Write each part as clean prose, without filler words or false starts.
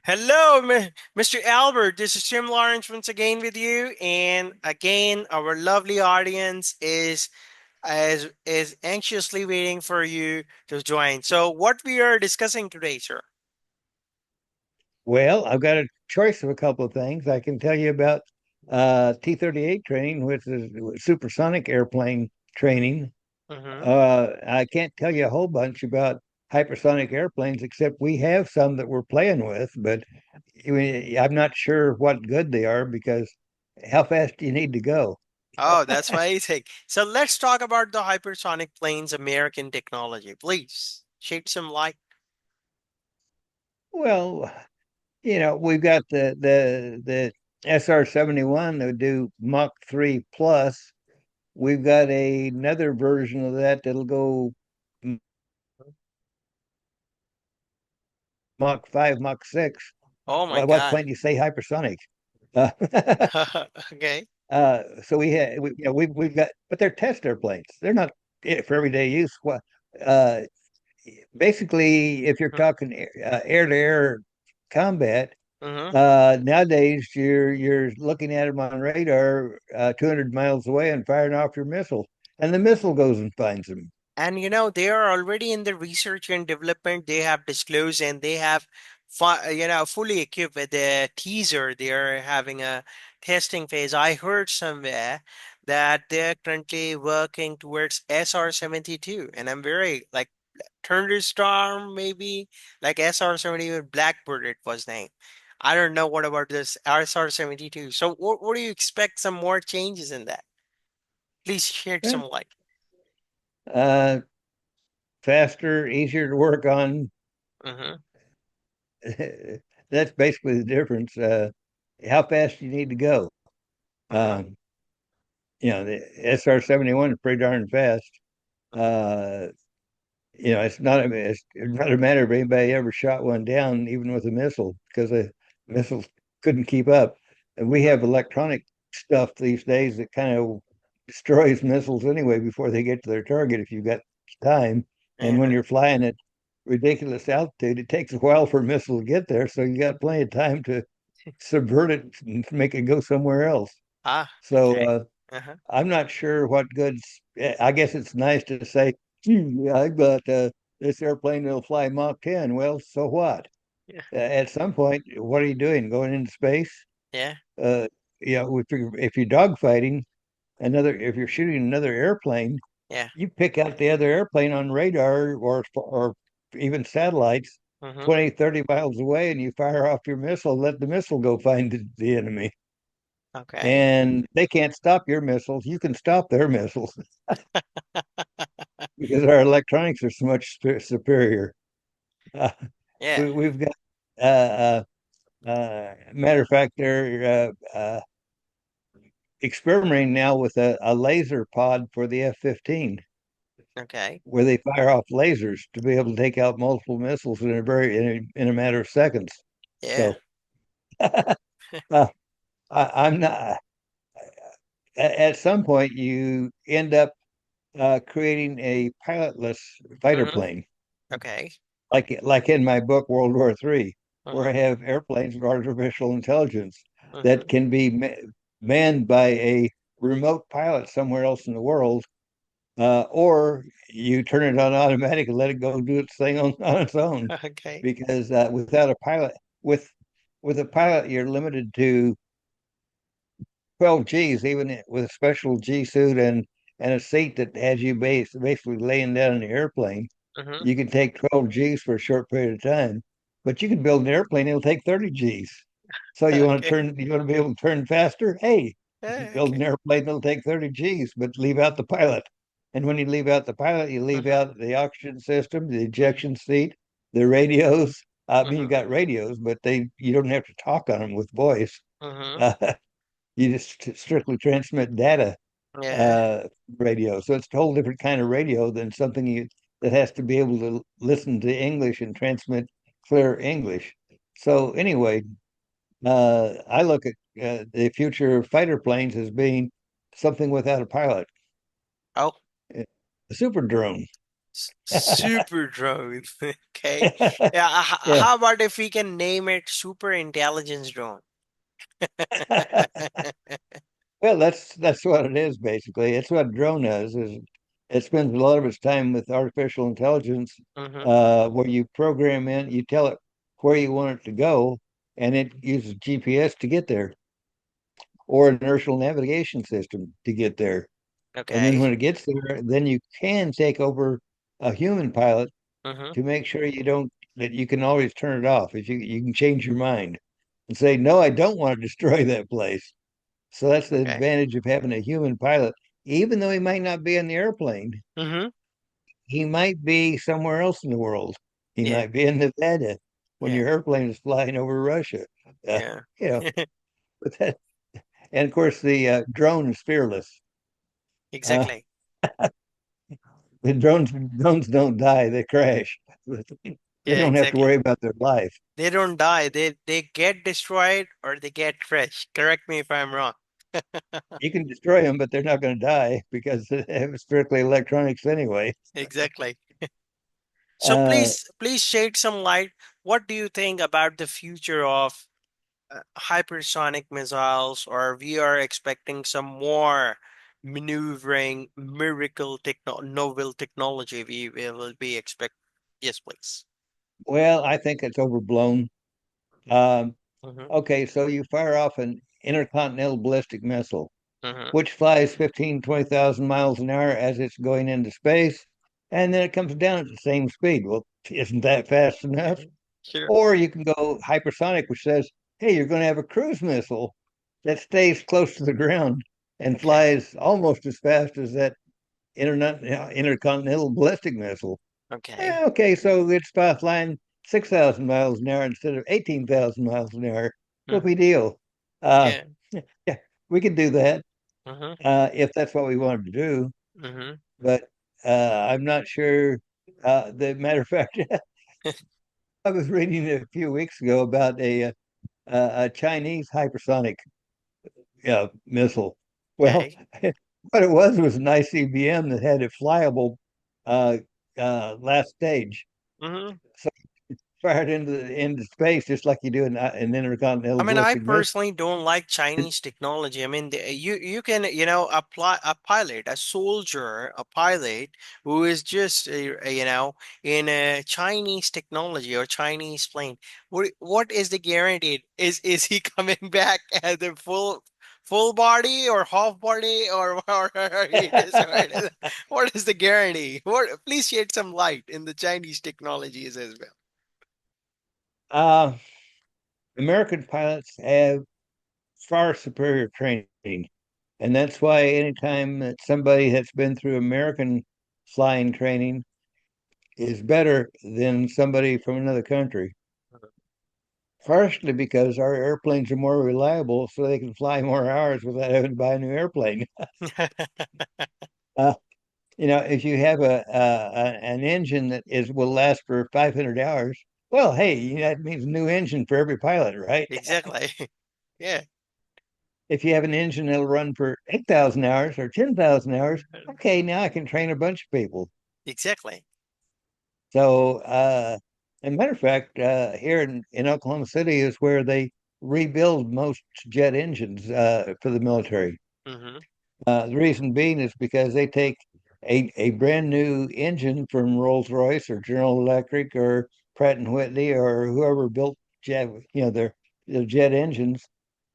Hello, Mr. Albert. This is Tim Lawrence once again with you, and again, our lovely audience is anxiously waiting for you to join. So, what we are discussing today, sir? Well, I've got a choice of a couple of things. I can tell you about T-38 training, which is supersonic airplane training. Mm-hmm. I can't tell you a whole bunch about hypersonic airplanes, except we have some that we're playing with, but I'm not sure what good they are because how fast do you need to go? Oh, that's amazing. So, let's talk about the hypersonic planes American technology, please. Shed some light. Well, we've got the SR-71 that would do Mach 3 plus. We've got another version of that that'll go Mach 5, Mach 6. Oh my What God. plane do you say hypersonic? Uh, Okay. so we've got, but they're test airplanes. They're not for everyday use. Uh, Basically, if you're talking air to air combat, Mm-hmm. nowadays you're looking at them on radar 200 miles away and firing off your missile, and the missile goes and finds them. And they are already in the research and development. They have disclosed and they have, fully equipped with the teaser. They are having a testing phase. I heard somewhere that they're currently working towards SR-72, and I'm very like Thunderstorm, maybe like SR-70 Blackbird. It was named. I don't know what about this SR-72. So, what do you expect? Some more changes in that? Please shed Yeah. some light. Uh, Faster, easier to work on. Mm-hmm. That's basically the difference. How fast you need to go. Mm-hmm. Um, the SR-71 is pretty darn fast. Uh, it's not a matter of anybody ever shot one down, even with a missile, because the missiles couldn't keep up. And we Mm-hmm. have electronic stuff these days that kind of destroys missiles anyway before they get to their target if you've got time. And when Uh-huh. you're flying at ridiculous altitude, it takes a while for a missile to get there. So you got plenty of time to subvert it and make it go somewhere else. Ah, So okay. Uh-huh. I'm not sure what goods. I guess it's nice to say, yeah, I've got this airplane that'll fly Mach 10. Well, so what? Yeah. At some point, what are you doing? Going into space? Yeah. Uh, if you're dogfighting if you're shooting another airplane, Yeah. you pick out the other airplane on radar or even satellites Mm-hmm. 20, 30 miles away, and you fire off your missile, let the missile go find the enemy. Okay. And they can't stop your missiles. You can stop their missiles because our electronics are so much superior. Uh, Yeah. we've got, matter of fact, they're experimenting now with a laser pod for the F-15, Okay. where they fire off lasers to be able to take out multiple missiles in a matter of seconds. Yeah. So I'm not. At some point, you end up creating a pilotless fighter Mm-hmm. plane, Okay. like in my book World War III, where I Mm-hmm. have airplanes with artificial intelligence Mm-hmm. that can be manned by a remote pilot somewhere else in the world, or you turn it on automatic and let it go do its thing on its own. Okay. Because without a pilot, with a pilot, you're limited to 12 Gs, even with a special G suit and a seat that has you basically laying down in the airplane. Mm-hmm. You can take 12 Gs for a short period of time, but you can build an airplane, it'll take 30 Gs. So Okay. you want to be able to turn faster? Hey, Yeah, build an okay. airplane that'll take 30 Gs, but leave out the pilot. And when you leave out the pilot, you leave Mm-hmm. out the oxygen system, the Mm-hmm. ejection seat, the radios. I mean, you Mm-hmm. got radios, but you don't have to talk on them with voice. Mm-hmm. Uh, you just strictly transmit data Yeah. uh, radio. So it's a whole different kind of radio than something that has to be able to listen to English and transmit clear English. So anyway, I look at the future of fighter planes as being something without a pilot, Oh, a super drone. Super drone. Okay. Yeah. Yeah. How about if we can name it super intelligence drone? Well, that's what it is basically. It's what a drone is it spends a lot of its time with artificial intelligence, Mm-hmm. where you program in, you tell it where you want it to go, and it uses GPS to get there, or inertial navigation system to get there. And then Okay. when it gets there, then you can take over a human pilot Mm-hmm. to make sure you don't that you can always turn it off if you can change your mind and say, no, I don't want to destroy that place. So that's the Okay. advantage of having a human pilot. Even though he might not be in the airplane, Mm-hmm. he might be somewhere else in the world. He Yeah. might be in Nevada when Yeah. your airplane is flying over Russia. Uh, Yeah. you know, but that, and of course the drone is fearless. Uh, Exactly. the drones don't die; they crash. They Yeah. don't have to worry Exactly. about their life. They don't die. They get destroyed or they get crushed. Correct me if I'm wrong. You can destroy them, but they're not going to die because they have strictly electronics anyway. Exactly. So Uh, please shed some light. What do you think about the future of hypersonic missiles, or we are expecting some more maneuvering miracle novel technology we will be expect. Yes, please. well, I think it's overblown. Um, Mm-hmm. okay, so you fire off an intercontinental ballistic missile, Mm-hmm. which flies 15, 20,000 miles an hour as it's going into space, and then it comes down at the same speed. Well, isn't that fast enough? Sure. Or you can go hypersonic, which says, hey, you're going to have a cruise missile that stays close to the ground and Okay. flies almost as fast as that intercontinental ballistic missile. Okay. Okay, so it's flying 6,000 miles an hour instead of 18,000 miles an hour. Mm-hmm. Whoopie deal. Uh, Yeah. yeah, we could do that Mm-hmm. if that's what we wanted to do. Mm-hmm. But I'm not sure. The matter of fact, I was reading a few weeks ago about a Chinese hypersonic missile. Well, Okay. what it was an ICBM that had a flyable uh, last stage. Mm-hmm. So fired into space just like you do an I intercontinental mean, I ballistic missile. personally don't like Chinese technology. I mean, you can apply a pilot, a soldier, a pilot who is just in a Chinese technology or Chinese plane. What is the guarantee? Is he coming back at the full body or half body or it is what is the guarantee? What please shed some light in the Chinese technologies as well. uh, American pilots have far superior training, and that's why anytime that somebody that's been through American flying training is better than somebody from another country. Partially because our airplanes are more reliable, so they can fly more hours without having to buy a new airplane. Uh, if you have an engine that is will last for 500 hours, well, hey, that means a new engine for every pilot, right? Exactly. Yeah. If you have an engine that'll run for 8,000 hours or 10,000 hours, okay, now I can train a bunch of people. Exactly. So, as a matter of fact, here in Oklahoma City is where they rebuild most jet engines for the military. Hmm. The reason being is because they take a brand new engine from Rolls-Royce or General Electric or Pratt and Whitney or whoever built jet, their jet engines,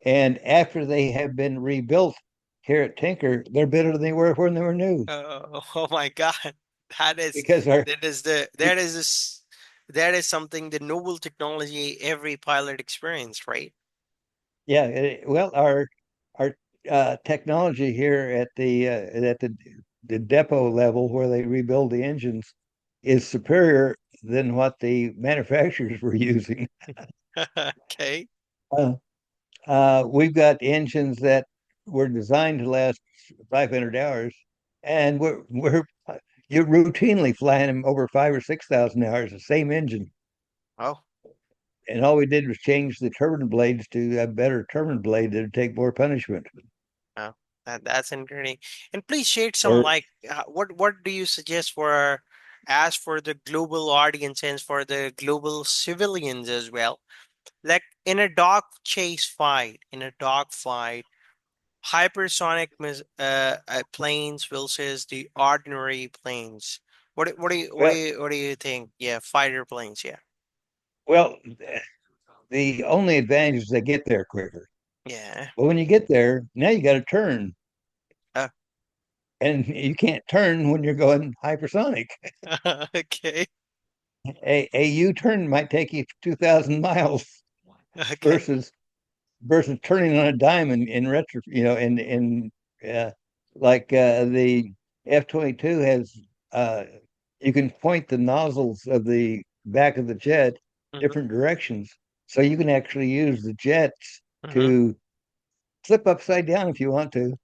and after they have been rebuilt here at Tinker, they're better than they were when they were new Oh my God. That is because our that is the that is something the noble technology every pilot experienced, right? yeah, well, our technology here at the depot level where they rebuild the engines is superior than what the manufacturers were using. Okay. Uh, we've got engines that were designed to last 500 hours, and we're you're routinely flying them over 5 or 6,000 hours, the same engine. Oh, And all we did was change the turbine blades to a better turbine blade that would take more punishment. oh, that's encouraging. And please share some Or like what do you suggest for as for the global audience and for the global civilians as well. Like in a dog chase fight, in a dog fight, hypersonic planes versus the ordinary planes. Well, What do you think? Yeah, fighter planes. Yeah, well, the only advantage is they get there quicker. yeah. But when you get there, now you got to turn, Uh, and you can't turn when you're going hypersonic. okay, A U-turn might take you 2,000 miles okay. versus turning on a dime in retro, in uh, like the F-22 has you can point the nozzles of the back of the jet Mm-hmm, different directions, so you can actually use the jets mm-hmm. to flip upside down if you want to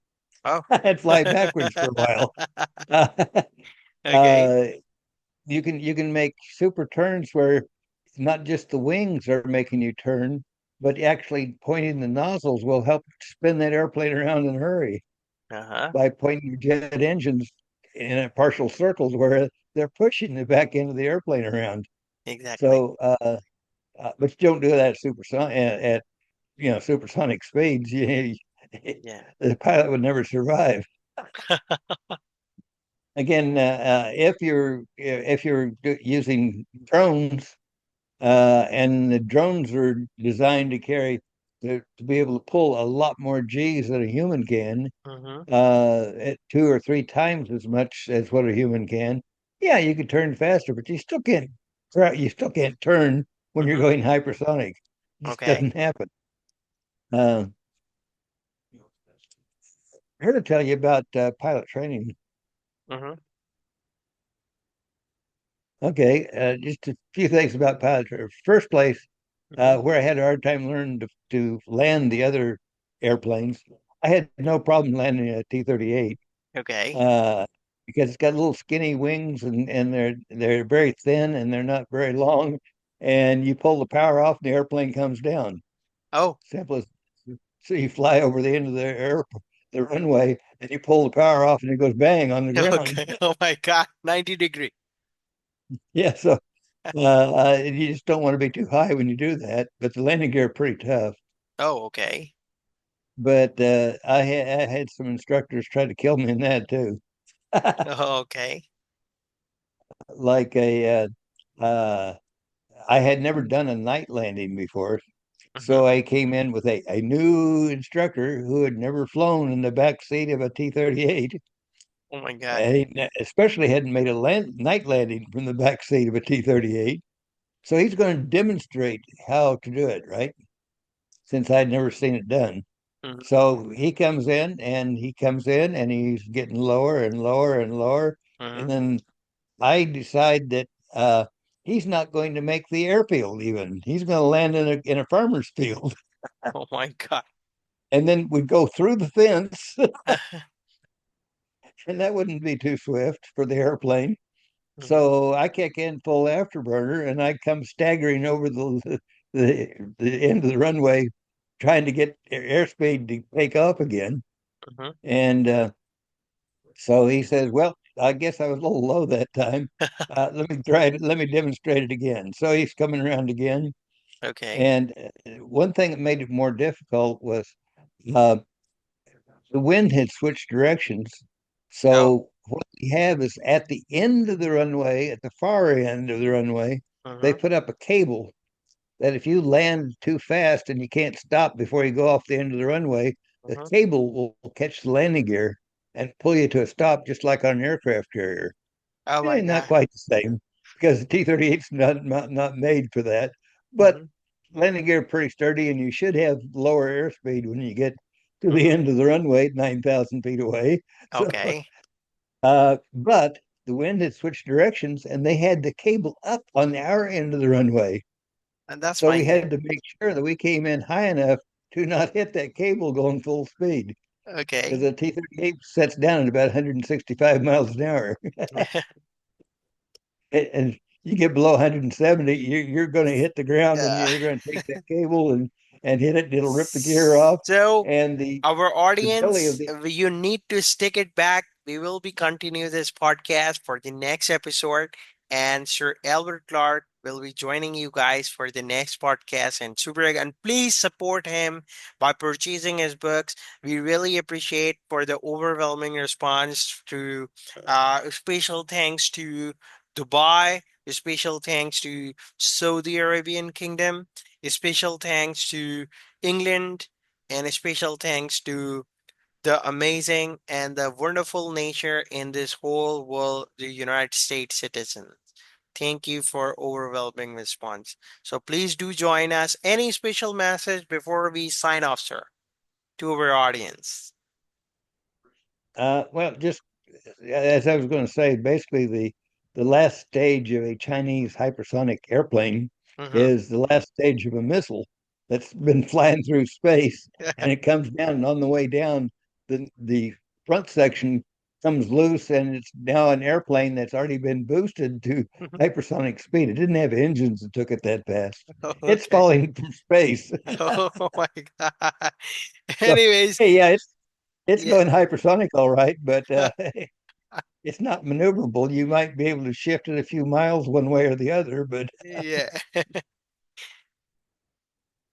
Oh, and fly backwards for a while. okay. uh, you can make super turns where not just the wings are making you turn, but actually pointing the nozzles will help spin that airplane around in a hurry Uh-huh. by pointing your jet engines in a partial circles where they're pushing the back end of the airplane around. Exactly. So, but you don't do that at supersonic supersonic speeds. Yeah. The pilot would never survive. Again, if you're using drones, and the drones are designed to be able to pull a lot more G's than a human can, Mm-hmm. at 2 or 3 times as much as what a human can. Yeah, you can turn faster, but you still can't turn when you're Mm-hmm. going hypersonic. It just Okay. doesn't happen. Uh, Here to tell you about pilot training. Mm-hmm. Okay, just a few things about pilot training. First place, Mm-hmm. where I had a hard time learning to land the other airplanes, I had no problem landing a T-38, Okay. uh, because it's got little skinny wings, and they're very thin and they're not very long. And you pull the power off, and the airplane comes down. Oh, Simple as so you fly over the end of the runway, and you pull the power off, and it goes bang on the ground. okay. Oh my God. 90 degree. Yeah, so you just don't want to be too high when you do that. But the landing gear pretty tough. Oh, okay. But I had some instructors try to kill me in that too. Oh, okay. Like I had never done a night landing before, Mm-hmm. so I came in with a new instructor who had never flown in the back seat of a T-38, Oh my God. and he especially hadn't made a night landing from the back seat of a T-38. So he's going to demonstrate how to do it, right? Since I'd never seen it done. Mm-hmm. So he comes in and he's getting lower and lower and lower. Mm-hmm. And then I decide that he's not going to make the airfield even. He's going to land in a farmer's field. Oh my God. And then we go through the fence, and that wouldn't be too swift for the airplane. Mm-hmm. So I kick in full afterburner and I come staggering over the end of the runway, trying to get airspeed to take off again. Mm-hmm. And so he says, "Well, I guess I was a little low that time. Let me try it. Let me demonstrate it again." So he's coming around again. Okay. And one thing that made it more difficult was uh, the wind had switched directions. Oh. So what we have is at the end of the runway, at the far end of the runway, they Mm-hmm. put up a cable that if you land too fast and you can't stop before you go off the end of the runway, the Mm-hmm. cable will catch the landing gear and pull you to a stop, just like on an aircraft carrier. Oh my Not God. quite the same because the T-38's not made for that, but Mm-hmm. landing gear pretty sturdy, and you should have lower airspeed when you get to the Mm-hmm. end of the runway, 9,000 feet away. So, Okay. but the wind had switched directions, and they had the cable up on our end of the runway. And that's So we fine then. had to make sure that we came in high enough to not hit that cable going full speed because Okay. the T-38 sets down at about 165 miles an hour. And you get below 170, you're going to hit the ground and Uh, you're going to take that cable and hit it. And it'll rip the gear off. so And the our the belly of audience, the you need to stick it back. We will be continue this podcast for the next episode. and Sir Albert Clark will be joining you guys for the next podcast. And and please support him by purchasing his books. We really appreciate for the overwhelming response to special thanks to Dubai, a special thanks to Saudi Arabian Kingdom, a special thanks to England, and a special thanks to the amazing and the wonderful nature in this whole world, the United States citizens. Thank you for overwhelming response. So please do join us. Any special message before we sign off, sir, to our audience? Well, just as I was going to say, basically the last stage of a Chinese hypersonic airplane Mm-hmm. is the last stage of a missile that's been flying through space, and it comes down, and on the way down, the front section comes loose, and it's now an airplane that's already been boosted to hypersonic speed. It didn't have engines that took it that fast. It's Okay. falling from space. Oh my God. So, Anyways, hey, yeah, it's yeah, going hypersonic all right, but it's not maneuverable. You might be able to shift it a few miles one way or the other, yeah.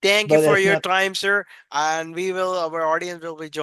Thank you but for that's your not time, sir. And our audience will be joining.